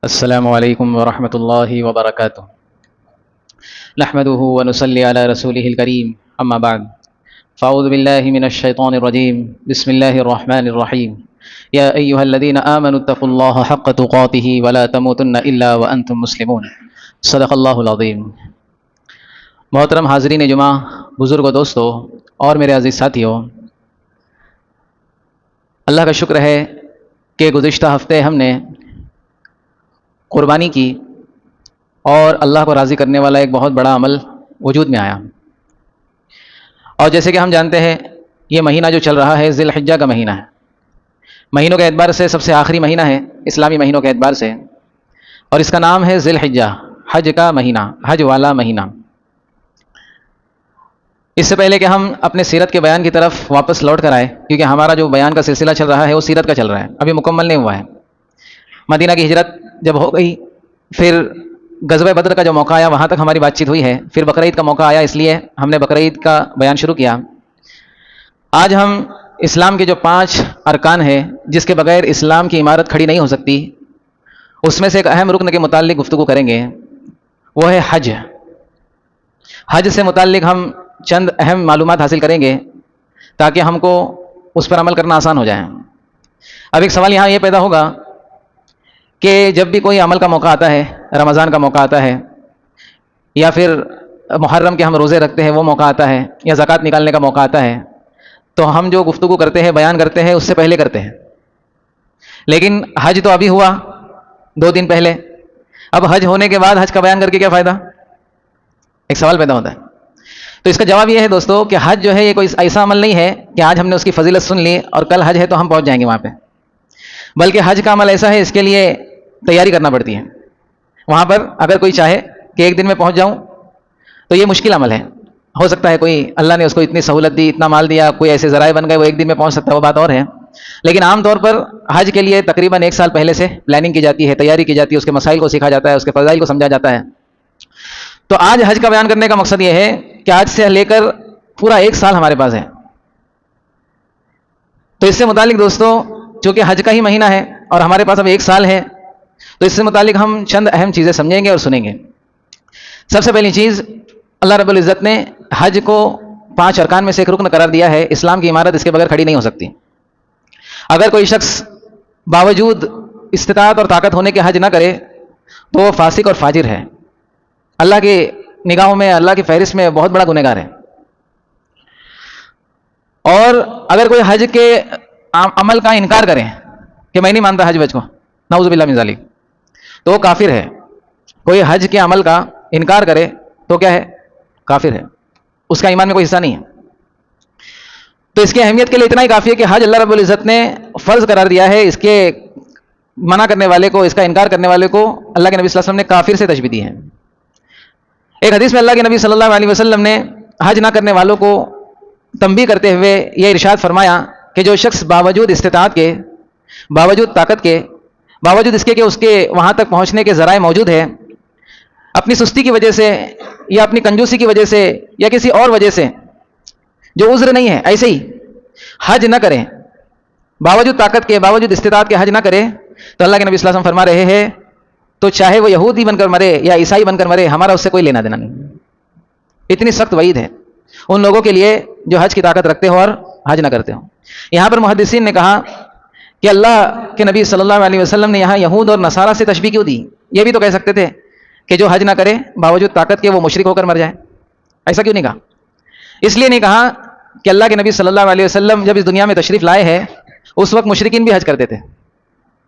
السلام علیکم ورحمۃ اللہ وبرکاتہ نحمده ونصلی علی رسوله الکریم اما بعد فاعوذ باللہ من الشیطان الرجیم بسم اللہ الرحمن الرحیم یا ایہا الذین آمنوا اتقوا اللہ حق تقاته ولا تموتن الا وانتم مسلمون صدق اللہ العظیم۔ محترم حاضرین جمعہ، بزرگ و دوستو اور میرے عزیز ساتھیوں، اللہ کا شکر ہے کہ گزشتہ ہفتے ہم نے قربانی کی اور اللہ کو راضی کرنے والا ایک بہت بڑا عمل وجود میں آیا۔ اور جیسے کہ ہم جانتے ہیں، یہ مہینہ جو چل رہا ہے ذی الحجہ کا مہینہ ہے، مہینوں کے اعتبار سے سب سے آخری مہینہ ہے اسلامی مہینوں کے اعتبار سے، اور اس کا نام ہے ذی الحجہ، حج کا مہینہ، حج والا مہینہ۔ اس سے پہلے کہ ہم اپنے سیرت کے بیان کی طرف واپس لوٹ کر آئے، کیونکہ ہمارا جو بیان کا سلسلہ چل رہا ہے وہ سیرت کا چل رہا ہے، ابھی مکمل نہیں ہوا ہے۔ مدینہ کی ہجرت جب ہو گئی، پھر غزوہ بدر کا جو موقع آیا وہاں تک ہماری بات چیت ہوئی ہے، پھر بقرعید کا موقع آیا، اس لیے ہم نے بقرعید کا بیان شروع کیا۔ آج ہم اسلام کے جو 5 ارکان ہیں جس کے بغیر اسلام کی عمارت کھڑی نہیں ہو سکتی، اس میں سے ایک اہم رکن کے متعلق گفتگو کریں گے، وہ ہے حج۔ حج سے متعلق ہم چند اہم معلومات حاصل کریں گے تاکہ ہم کو اس پر عمل کرنا آسان ہو جائے۔ اب ایک سوال یہاں یہ پیدا ہوگا کہ جب بھی کوئی عمل کا موقع آتا ہے، رمضان کا موقع آتا ہے، یا پھر محرم کے ہم روزے رکھتے ہیں وہ موقع آتا ہے، یا زکوٰۃ نکالنے کا موقع آتا ہے، تو ہم جو گفتگو کرتے ہیں، بیان کرتے ہیں، اس سے پہلے کرتے ہیں۔ لیکن حج تو ابھی ہوا 2 دن پہلے، اب حج ہونے کے بعد حج کا بیان کر کے کیا فائدہ؟ ایک سوال پیدا ہوتا ہے۔ تو اس کا جواب یہ ہے دوستو کہ حج جو ہے یہ کوئی ایسا عمل نہیں ہے کہ آج ہم نے اس کی فضیلت سن لی اور کل حج ہے تو ہم پہنچ جائیں گے وہاں پہ، بلکہ حج کا عمل ایسا ہے اس کے لیے تیاری کرنا پڑتی ہے۔ وہاں پر اگر کوئی چاہے کہ ایک دن میں پہنچ جاؤں تو یہ مشکل عمل ہے۔ ہو سکتا ہے کوئی اللہ نے اس کو اتنی سہولت دی، اتنا مال دیا، کوئی ایسے ذرائع بن گئے وہ ایک دن میں پہنچ سکتا ہے، وہ بات اور ہے۔ لیکن عام طور پر حج کے لیے تقریباً 1 سال پہلے سے پلاننگ کی جاتی ہے، تیاری کی جاتی ہے، اس کے مسائل کو سیکھا جاتا ہے، اس کے فضائل کو سمجھا جاتا ہے۔ تو آج حج کا بیان کرنے کا مقصد یہ ہے کہ آج سے لے کر پورا 1 سال ہمارے پاس ہے۔ تو اس سے متعلق دوستو، چونکہ حج کا ہی مہینہ ہے اور ہمارے پاس اب 1 سال ہے، تو اس سے متعلق ہم چند اہم چیزیں سمجھیں گے اور سنیں گے۔ سب سے پہلی چیز، اللہ رب العزت نے حج کو 5 ارکان میں سے ایک رکن قرار دیا ہے۔ اسلام کی عمارت اس کے بغیر کھڑی نہیں ہو سکتی۔ اگر کوئی شخص باوجود استطاعت اور طاقت ہونے کے حج نہ کرے تو وہ فاسق اور فاجر ہے، اللہ کی نگاہوں میں، اللہ کی فہرست میں بہت بڑا گنہگار ہے۔ اور اگر کوئی حج کے عمل کا انکار کرے کہ میں نہیں مانتا حج وج کو، نعوذ باللہ من ذالک، تو وہ کافر ہے۔ کوئی حج کے عمل کا انکار کرے تو کیا ہے؟ کافر ہے، اس کا ایمان میں کوئی حصہ نہیں ہے۔ تو اس کی اہمیت کے لیے اتنا ہی کافی ہے کہ حج اللہ رب العزت نے فرض قرار دیا ہے، اس کے منع کرنے والے کو، اس کا انکار کرنے والے کو اللہ کے نبی صلی اللہ علیہ وسلم نے کافر سے تشبیہ دی ہے۔ ایک حدیث میں اللہ کے نبی صلی اللہ علیہ وسلم نے حج نہ کرنے والوں کو تنبیہ کرتے ہوئے یہ ارشاد فرمایا کہ جو شخص باوجود استطاعت کے، باوجود طاقت کے، باوجود اس کے کہ اس کے وہاں تک پہنچنے کے ذرائع موجود ہے، اپنی سستی کی وجہ سے یا اپنی کنجوسی کی وجہ سے یا کسی اور وجہ سے، جو عذر نہیں ہے، ایسے ہی حج نہ کرے، باوجود طاقت کے، باوجود استطاعت کے حج نہ کرے، تو اللہ کے نبی صلی اللہ علیہ وسلم فرما رہے ہیں تو چاہے وہ یہودی بن کر مرے یا عیسائی بن کر مرے، ہمارا اس سے کوئی لینا دینا نہیں۔ اتنی سخت وعید ہے ان لوگوں کے لیے جو حج کی طاقت رکھتے ہو اور حج نہ کرتے ہو۔ یہاں پر محدثین نے کہا کہ اللہ کے نبی صلی اللہ علیہ وسلم نے یہاں یہود اور نصارہ سے تشبیہ کیوں دی؟ یہ بھی تو کہہ سکتے تھے کہ جو حج نہ کرے باوجود طاقت کے وہ مشرک ہو کر مر جائے، ایسا کیوں نہیں کہا؟ اس لیے نہیں کہا کہ اللہ کے نبی صلی اللہ علیہ وسلم جب اس دنیا میں تشریف لائے ہیں اس وقت مشرکین بھی حج کرتے تھے۔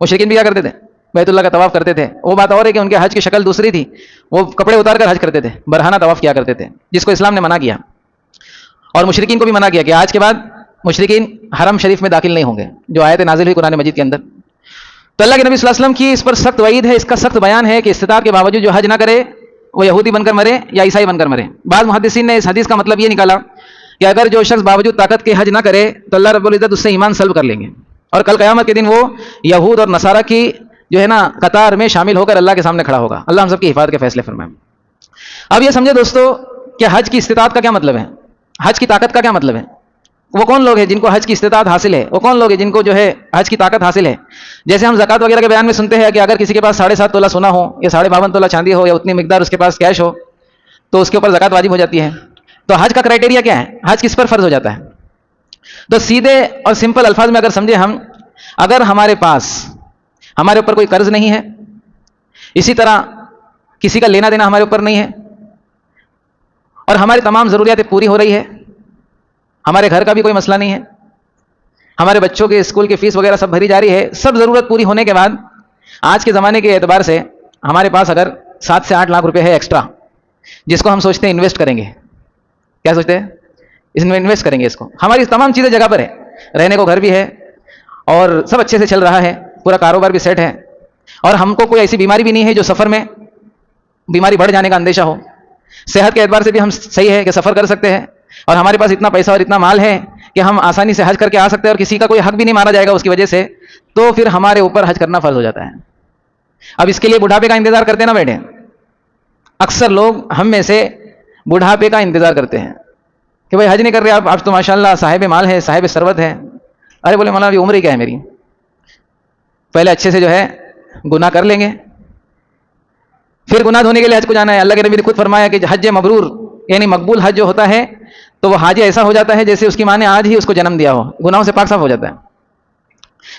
مشرکین بھی کیا کرتے تھے؟ بیت اللہ کا طواف کرتے تھے۔ وہ بات اور ہے کہ ان کے حج کی شکل دوسری تھی، وہ کپڑے اتار کر حج کرتے تھے، برہنہ طواف کیا کرتے تھے، جس کو اسلام نے منع کیا، اور مشرکین کو بھی منع کیا کہ آج کے بعد مشرکین حرم شریف میں داخل نہیں ہوں گے، جو آیت نازل ہوئی قرآن مجید کے اندر۔ تو اللہ کے نبی صلی اللہ علیہ وسلم کی اس پر سخت وعید ہے، اس کا سخت بیان ہے کہ استطاعت کے باوجود جو حج نہ کرے وہ یہودی بن کر مرے یا عیسائی بن کر مرے۔ بعض محدثین نے اس حدیث کا مطلب یہ نکالا کہ اگر جو شخص باوجود طاقت کے حج نہ کرے تو اللہ رب العزت اس سے ایمان سلب کر لیں گے، اور کل قیامت کے دن وہ یہود اور نصارہ کی جو ہے نا قطار میں شامل ہو کر اللہ کے سامنے کھڑا ہوگا۔ اللہ ہم سب کی حفاظت کے فیصلے فرمائے۔ اب یہ سمجھے دوستو کہ حج کی استطاعت کا کیا مطلب ہے، حج کی طاقت کا کیا مطلب ہے۔ وہ کون لوگ ہیں جن کو حج کی استطاعت حاصل ہے؟ وہ کون لوگ ہیں جن کو جو ہے حج کی طاقت حاصل ہے؟ جیسے ہم زکوٰۃ وغیرہ کے بیان میں سنتے ہیں کہ اگر کسی کے پاس 7.5 تولہ سونا ہو یا 52.5 تولہ چاندی ہو یا اتنی مقدار اس کے پاس کیش ہو تو اس کے اوپر زکوٰۃ واجب ہو جاتی ہے. تو حج کا کرائٹیریا کیا ہے؟ حج کس پر فرض ہو جاتا ہے؟ تو سیدھے اور سمپل الفاظ میں اگر سمجھے ہم، اگر ہمارے پاس ہمارے اوپر کوئی قرض نہیں ہے، اسی طرح کسی کا لینا دینا ہمارے اوپر نہیں ہے، اور ہماری تمام ضروریاتیں پوری ہو رہی ہے، ہمارے گھر کا بھی کوئی مسئلہ نہیں ہے، ہمارے بچوں کے اسکول کی فیس وغیرہ سب بھری جا رہی ہے، سب ضرورت پوری ہونے کے بعد آج کے زمانے کے اعتبار سے ہمارے پاس اگر 7 سے 8 لاکھ روپے ہے ایکسٹرا، جس کو ہم سوچتے ہیں انویسٹ کریں گے. کیا سوچتے ہیں؟ اس میں انویسٹ کریں گے. اس کو ہماری تمام چیزیں جگہ پر ہے، رہنے کو گھر بھی ہے اور سب اچھے سے چل رہا ہے، پورا کاروبار بھی سیٹ ہے، اور ہم کو کوئی ایسی بیماری بھی نہیں ہے جو سفر میں بیماری بڑھ جانے کا اندیشہ ہو. صحت کے اعتبار سے بھی ہم صحیح ہے کہ سفر کر سکتے ہیں، اور ہمارے پاس اتنا پیسہ اور اتنا مال ہے کہ ہم آسانی سے حج کر کے آ سکتے ہیں، اور کسی کا کوئی حق بھی نہیں مارا جائے گا اس کی وجہ سے. تو پھر ہمارے اوپر حج کرنا فرض ہو جاتا ہے. اب اس کے لیے بڑھاپے کا انتظار کرتے نہ بیٹھے. اکثر لوگ ہم میں سے بڑھاپے کا انتظار کرتے ہیں کہ بھائی حج نہیں کر رہے آپ تو ماشاءاللہ صاحب مال ہے، صاحب ثروت ہے. ارے بولے مولانا ابھی عمر ہی کیا ہے میری، پہلے اچھے سے جو ہے گناہ کر لیں گے، پھر گناہ دھونے کے لیے حج کو جانا ہے. اللہ کے نبی نے خود فرمایا کہ حج مبرور یعنی مقبول حج جو ہوتا ہے تو وہ حاجی ایسا ہو جاتا ہے جیسے اس کی ماں نے آج ہی اس کو جنم دیا ہو، گناہوں سے پاک صاف ہو جاتا ہے.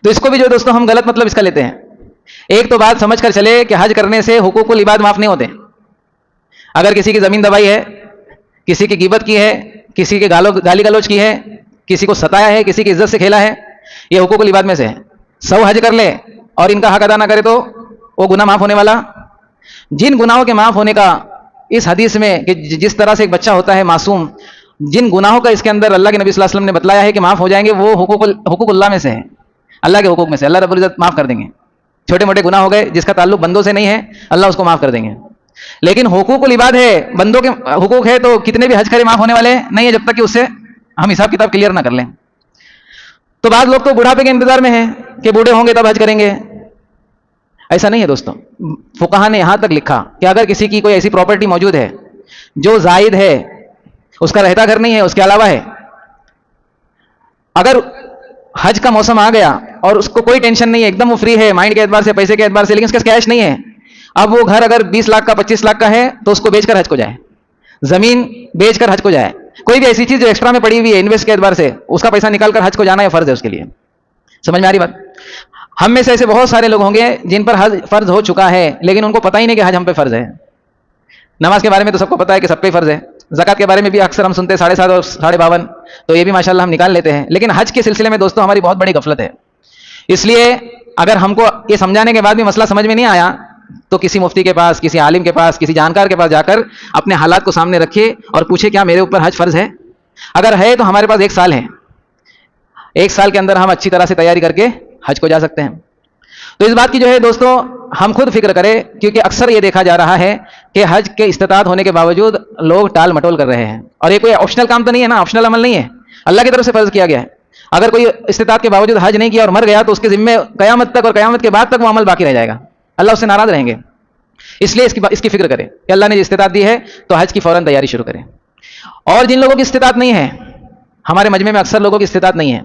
تو اس کو بھی جو دوستوں ہم غلط مطلب اس کا لیتے ہیں. ایک تو بات سمجھ کر چلے کہ حج کرنے سے حقوق العباد معاف نہیں ہوتے. اگر کسی کی زمین دبائی ہے، کسی کی غیبت کی ہے، کسی کے گالی گلوچ کی ہے، کسی کو ستایا ہے، کسی کی عزت سے کھیلا ہے، یہ حقوق العباد میں سے ہے. 100 حج کر لے اور ان کا حق ادا نہ کرے تو وہ گناہ معاف ہونے والا. جن گناہوں کے معاف ہونے کا اس حدیث میں کہ جس طرح سے ایک بچہ ہوتا ہے معصوم، جن گناہوں کا اس کے اندر اللہ کے نبی صلی اللہ علیہ وسلم نے بتلایا ہے کہ معاف ہو جائیں گے، وہ حقوق اللہ میں سے ہے، اللہ کے حقوق میں سے. اللہ رب العزت معاف کر دیں گے. چھوٹے موٹے گناہ ہو گئے جس کا تعلق بندوں سے نہیں ہے، اللہ اس کو معاف کر دیں گے. لیکن حقوق العباد ہے، بندوں کے حقوق ہے، تو کتنے بھی حج کرے معاف ہونے والے نہیں ہے جب تک کہ اس سے ہم حساب کتاب کلیئر نہ کر لیں. تو بعض لوگ تو بڑھاپے کے انتظار میں ہیں کہ بوڑھے ہوں گے تب حج کریں گے. ایسا نہیں ہے دوستوں. فقہا نے یہاں تک لکھا کہ اگر کسی کی کوئی ایسی پراپرٹی موجود ہے جو زائد ہے، اس کا رہتا گھر نہیں ہے، اس کے علاوہ ہے، اگر حج کا موسم آ گیا اور اس کو کوئی ٹینشن نہیں ہے، ایک دم وہ فری ہے مائنڈ کے اعتبار سے، پیسے کے اعتبار سے، لیکن اس کے کیش نہیں ہے، اب وہ گھر اگر 20 لاکھ کا 25 لاکھ کا ہے تو اس کو بیچ کر حج کو جائے، زمین بیچ کر حج کو جائے. کوئی بھی ایسی چیز جو ایکسٹرا میں پڑی ہوئی ہے انویسٹ کے اعتبار سے، اس کا پیسہ نکال کر حج کو جانا ہے، فرض ہے اس کے لیے. سمجھ میں آ رہی بات؟ ہم میں سے ایسے بہت سارے لوگ ہوں گے جن پر حج فرض ہو چکا ہے لیکن ان کو پتہ ہی نہیں کہ حج ہم پہ فرض ہے. نماز کے بارے میں تو سب کو پتہ ہے کہ سب پہ فرض ہے. زکوٰۃ کے بارے میں بھی اکثر ہم سنتے ہیں 7.5 اور 52.5، تو یہ بھی ماشاءاللہ ہم نکال لیتے ہیں. لیکن حج کے سلسلے میں دوستوں ہماری بہت بڑی غفلت ہے. اس لیے اگر ہم کو یہ سمجھانے کے بعد بھی مسئلہ سمجھ میں نہیں آیا تو کسی مفتی کے پاس، کسی عالم کے پاس، کسی جانکار کے پاس جا کر اپنے حالات کو سامنے رکھیے اور پوچھے کیا میرے اوپر حج فرض ہے. اگر ہے تو ہمارے پاس 1 سال ہے، 1 سال کے اندر ہم اچھی طرح سے تیاری کر کے حج کو جا سکتے ہیں. تو اس بات کی جو ہے دوستوں ہم خود فکر کریں، کیونکہ اکثر یہ دیکھا جا رہا ہے کہ حج کے استطاعت ہونے کے باوجود لوگ ٹال مٹول کر رہے ہیں. اور یہ کوئی آپشنل کام تو نہیں ہے نا، آپشنل عمل نہیں ہے، اللہ کی طرف سے فرض کیا گیا ہے. اگر کوئی استطاعت کے باوجود حج نہیں کیا اور مر گیا تو اس کے ذمے قیامت تک اور قیامت کے بعد تک وہ عمل باقی رہ جائے گا، اللہ اس سے ناراض رہیں گے. اس لیے اس کی فکر کریں کہ اللہ نے جو استطاعت دی ہے تو حج کی فوراً تیاری شروع کریں. اور جن لوگوں کی استطاعت نہیں ہے، ہمارے مجمع میں اکثر لوگوں کی استطاعت نہیں ہے،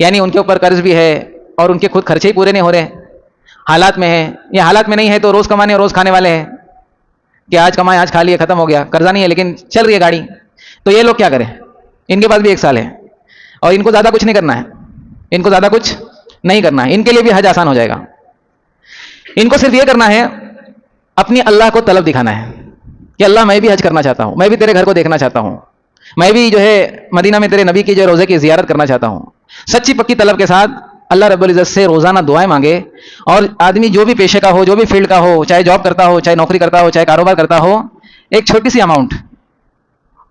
یعنی ان کے اوپر قرض بھی ہے اور ان کے خود خرچے ہی پورے نہیں ہو رہے، حالات میں ہیں یا حالات میں نہیں ہے تو روز کمانے اور روز کھانے والے ہیں کہ آج کمائے آج کھا لیے ختم ہو گیا، قرضہ نہیں ہے لیکن چل رہی ہے گاڑی. تو یہ لوگ کیا کریں؟ ان کے پاس بھی 1 سال ہے اور ان کو زیادہ کچھ نہیں کرنا ہے، ان کو زیادہ کچھ نہیں کرنا ہے، ان کے لیے بھی حج آسان ہو جائے گا. ان کو صرف یہ کرنا ہے اپنی اللہ کو طلب دکھانا ہے کہ اللہ میں بھی حج کرنا چاہتا ہوں، میں بھی تیرے گھر کو دیکھنا چاہتا ہوں، میں بھی جو ہے مدینہ میں تیرے نبی کی جو روزے کی زیارت کرنا چاہتا ہوں. سچی پکی طلب کے ساتھ اللہ رب العزت سے روزانہ دعائیں مانگے. اور آدمی جو بھی پیشے کا ہو، جو بھی فیلڈ کا ہو، چاہے جاب کرتا ہو، چاہے نوکری کرتا ہو، چاہے کاروبار کرتا ہو، ایک چھوٹی سی اماؤنٹ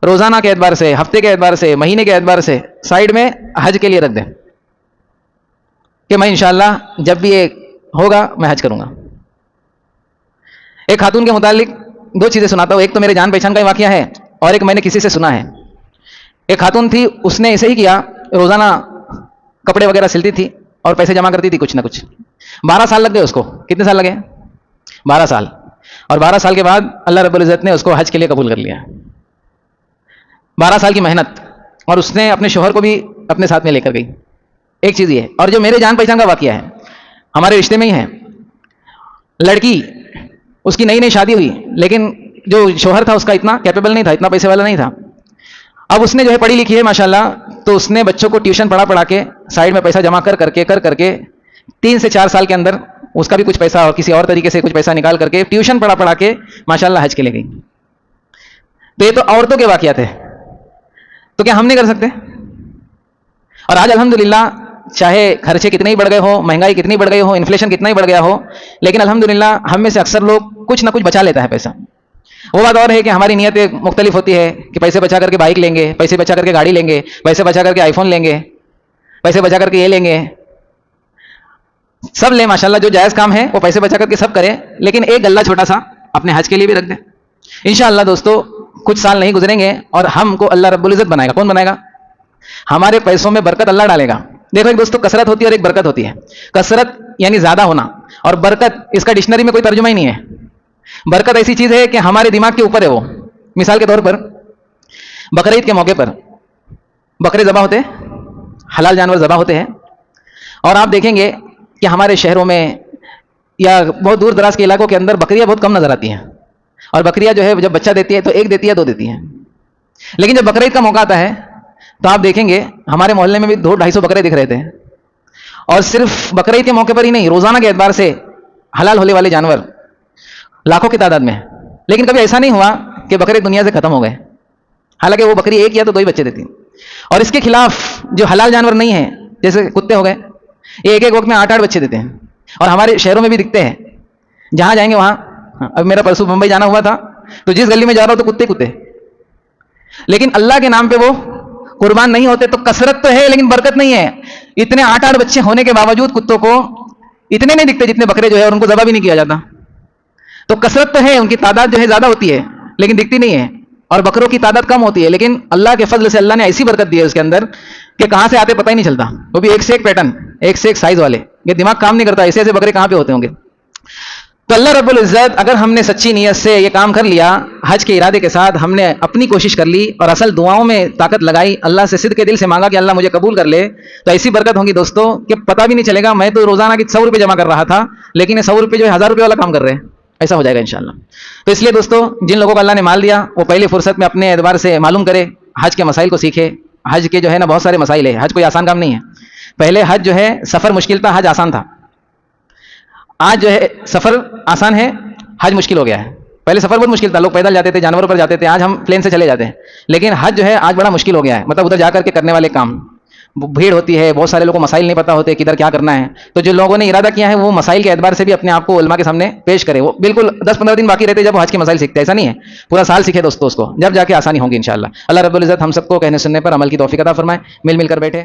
روزانہ کے اعتبار سے، ہفتے کے اعتبار سے، مہینے کے اعتبار سے سائیڈ میں حج کے لیے رکھ دیں کہ میں انشاءاللہ جب بھی یہ ہوگا میں حج کروں گا. ایک خاتون کے متعلق 2 چیزیں سناتا ہوں. ایک تو میرے جان پہچان کا ہی واقعہ ہے اور ایک میں نے کسی سے سنا ہے. ایک خاتون تھی، اس نے ایسے ہی کیا، روزانہ کپڑے وغیرہ سلتی تھی اور پیسے جمع کرتی تھی کچھ نہ کچھ. 12 سال لگ گئے اس کو. کتنے سال لگے؟ 12 سال. اور 12 سال کے بعد اللہ رب العزت نے اس کو حج کے لیے قبول کر لیا. 12 سال کی محنت. اور اس نے اپنے شوہر کو بھی اپنے ساتھ میں لے کر گئی. ایک چیز یہ ہے. اور جو میرے جان پہچان کا واقعہ ہے, ہمارے رشتے میں ہی ہے. لڑکی اس کی نئی نئی شادی ہوئی, لیکن جو شوہر تھا اس کا اتنا کیپیبل نہیں تھا, اتنا پیسے والا نہیں تھا. اب اس نے جو ہے پڑھی لکھی ہے ماشاءاللہ, تو اس نے بچوں کو ٹیوشن پڑھا کے سائڈ میں پیسہ جمع کر کے 3 سے 4 سال کے اندر اس کا بھی کچھ پیسہ اور کسی اور طریقے سے کچھ پیسہ نکال کر کے ٹیوشن پڑھا کے ماشاءاللہ حج کے لے گئی. تو یہ تو عورتوں کے واقعات ہیں, تو کیا ہم نہیں کر سکتے؟ اور آج الحمدللہ چاہے خرچے کتنے ہی بڑھ گئے ہو, مہنگائی کتنی بڑھ گئی ہو, انفلیشن کتنا ہی بڑھ گیا ہو, لیکن الحمدللہ ہم میں سے اکثر لوگ کچھ نہ کچھ بچا لیتا ہے پیسہ. وہ بات اور ہے کہ ہماری نیتیں مختلف ہوتی ہے کہ پیسے بچا کر کے بائک لیں گے, پیسے بچا کر کے گاڑی لیں گے, پیسے بچا کر کے آئی فون لیں گے, پیسے بچا کر کے یہ لیں گے. سب لیں ماشاءاللہ, جو جائز کام ہے وہ پیسے بچا کر کے سب کریں, لیکن ایک گلہ چھوٹا سا اپنے حج کے لیے بھی رکھ دیں. انشاءاللہ دوستو کچھ سال نہیں گزریں گے اور ہم کو اللہ رب العزت بنائے گا. کون بنائے گا؟ ہمارے پیسوں میں برکت اللہ ڈالے گا. دیکھو ایک دوستو, کثرت ہوتی ہے اور ایک برکت ہوتی ہے. کثرت یعنی زیادہ ہونا, اور برکت اس کا ڈکشنری میں کوئی ترجمہ ہی نہیں ہے. برکت ایسی چیز ہے کہ ہمارے دماغ کے اوپر ہے. وہ مثال کے طور پر بقرعید کے موقع پر بکرے ذبح ہوتے ہیں, حلال جانور ذبح ہوتے ہیں, اور آپ دیکھیں گے کہ ہمارے شہروں میں یا بہت دور دراز کے علاقوں کے اندر بکریاں بہت کم نظر آتی ہیں. اور بکریاں جو ہے جب بچہ دیتی ہے تو ایک دیتی ہے, 2 دیتی ہیں. لیکن جب بقرعید کا موقع آتا ہے تو آپ دیکھیں گے ہمارے محلے میں بھی 200-250 بکرے دکھ رہے تھے. اور صرف بقرعید کے موقع پر ہی نہیں, روزانہ کے اعتبار سے حلال ہونے والے جانور لاکھوں کی تعداد میں. لیکن کبھی ایسا نہیں ہوا کہ بکرے دنیا سے ختم ہو گئے, حالانکہ وہ بکری ایک یا تو 2 ہی بچے دیتی. اور اس کے خلاف جو حلال جانور نہیں ہیں, جیسے کتے ہو گئے, یہ ایک وقت میں 8-8 بچے دیتے ہیں. اور ہمارے شہروں میں بھی دکھتے ہیں, جہاں جائیں گے وہاں. اب میرا پرسوں ممبئی جانا ہوا تھا, تو جس گلی میں جا رہا ہوں تو کتے, لیکن اللہ کے نام پہ وہ قربان نہیں ہوتے. تو کثرت تو ہے لیکن برکت نہیں ہے. اتنے 8-8 بچے ہونے کے باوجود کتوں کو اتنے نہیں دکھتے جتنے بکرے جو ہے, اور ان کو ذبح بھی نہیں کیا جاتا. تو کثرت تو ہے, ان کی تعداد جو ہے زیادہ ہوتی ہے لیکن دکھتی نہیں ہے, اور بکروں کی تعداد کم ہوتی ہے. لیکن اللہ کے فضل سے اللہ نے ایسی برکت دی ہے اس کے اندر کہ کہاں سے آتے پتہ ہی نہیں چلتا. وہ بھی ایک سے ایک پیٹرن, ایک سے ایک سائز والے. یہ دماغ کام نہیں کرتا, ایسے ایسے بکرے کہاں پہ ہوتے ہوں گے. تو اللہ رب العزت, اگر ہم نے سچی نیت سے یہ کام کر لیا, حج کے ارادے کے ساتھ ہم نے اپنی کوشش کر لی اور اصل دعاؤں میں طاقت لگائی, اللہ سے صدق کے دل سے مانگا کہ اللہ مجھے قبول کر لے, تو ایسی برکت ہوگی دوستوں کہ پتہ بھی نہیں چلے گا. میں تو روزانہ کی 100 روپے جمع کر رہا تھا, لیکن یہ 100 روپے جو ہے 1000 روپے والا کام کر رہے ہیں. ایسا ہو جائے گا انشاءاللہ. تو اس لیے دوستو, جن لوگوں کو اللہ نے مال دیا وہ پہلی فرصت میں اپنے اعتبار سے معلوم کرے, حج کے مسائل کو سیکھے. حج کے جو ہے نا بہت سارے مسائل ہیں, حج کوئی آسان کام نہیں ہے. پہلے حج جو ہے سفر مشکل تھا, حج آسان تھا. آج جو ہے سفر آسان ہے, حج مشکل ہو گیا ہے. پہلے سفر بہت مشکل تھا, لوگ پیدل جاتے تھے, جانوروں پر جاتے تھے. آج ہم پلین سے چلے جاتے ہیں. لیکن حج جو ہے آج بڑا مشکل ہو گیا ہے, مطلب ادھر جا کر کے کرنے والے کام, بھیڑ ہوتی ہے, بہت سارے لوگوں کو مسائل نہیں پتہ ہوتے کدھر کیا کرنا ہے. تو جو لوگوں نے ارادہ کیا ہے وہ مسائل کے اعتبار سے بھی اپنے آپ کو علماء کے سامنے پیش کرے. وہ بالکل 10-15 دن باقی رہتے جب وہ حج کے مسائل سیکھتے, ایسا نہیں ہے, پورا سال سیکھے دوستوں اس کو, جب جا کے آسانی ہوگی انشاءاللہ. اللہ رب العزت ہم سب کو کہنے سننے پر عمل کی توفیق عطا فرمائے. مل کر بیٹھے.